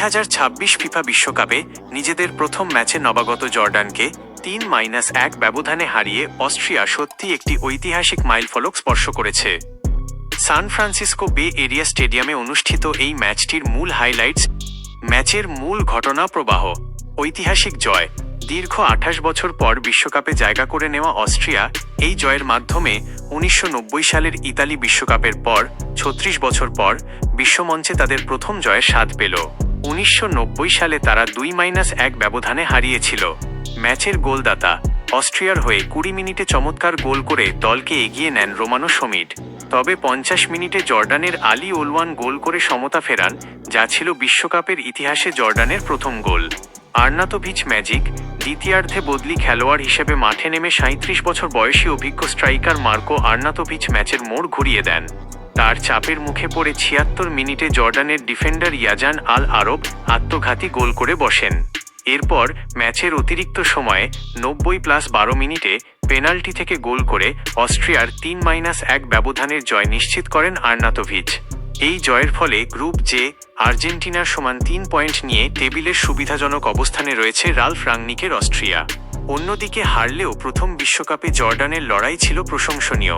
2026 FIFA বিশ্বকাপে নিজেদের প্রথম ম্যাচে নবাগত জর্ডানকে 3-1 ব্যবধানে হারিয়ে অস্ট্রিয়া সত্যি একটি ঐতিহাসিক মাইলফলক স্পর্শ করেছে। সান ফ্রান্সিসকো বে এরিয়া স্টেডিয়ামে অনুষ্ঠিত এই ম্যাচটির মূল হাইলাইটস। ম্যাচের মূল ঘটনা প্রবাহ। ঐতিহাসিক জয়। দীর্ঘ 28 বছর পর বিশ্বকাপে জায়গা করে নেওয়া অস্ট্রিয়া এই জয়ের মাধ্যমে 1990 সালের ইতালি বিশ্বকাপের পর 36 বছর পর বিশ্বমঞ্চে তাদের প্রথম জয়ের স্বাদ পেল। 1990 সালে তারা 2-1 ব্যবধানে হারিয়েছিল। ম্যাচের গোলদাতা অস্ট্রিয়ার হয়ে 20 মিনিটে চমৎকার গোল করে দলকে এগিয়ে নেন রোমানো শমিড। তবে 50 মিনিটে জর্ডানের আলী ওলওয়ান গোল করে সমতা ফেরান, যা ছিল বিশ্বকাপের ইতিহাসে জর্ডানের প্রথম গোল। আর্নাতোভিচ ম্যাজিক। দ্বিতীয়ার্ধে বদলি খেলোয়াড় হিসেবে মাঠে নেমে 37 বছর বয়সী অভিজ্ঞ স্ট্রাইকার মার্কো আর্নাতোভিচ ম্যাচের মোড় ঘুরিয়ে দেন। তার চাপের মুখে পড়ে 76 মিনিটে জর্ডানের ডিফেন্ডার ইয়াজান আল আরব আত্মঘাতী গোল করে বসেন। এরপর ম্যাচের অতিরিক্ত সময়ে 90+12 মিনিটে পেনাল্টি থেকে গোল করে অস্ট্রিয়ার 3-1 ব্যবধানের জয় নিশ্চিত করেন আর্নাতোভিচ। এই জয়ের ফলে গ্রুপ জে আর্জেন্টিনার সমান 3 পয়েন্ট নিয়ে টেবিলের সুবিধাজনক অবস্থানে রয়েছে রালফ রাংনিকের অস্ট্রিয়া। অন্যদিকে হারলেও প্রথম বিশ্বকাপে জর্ডানের লড়াই ছিল প্রশংসনীয়।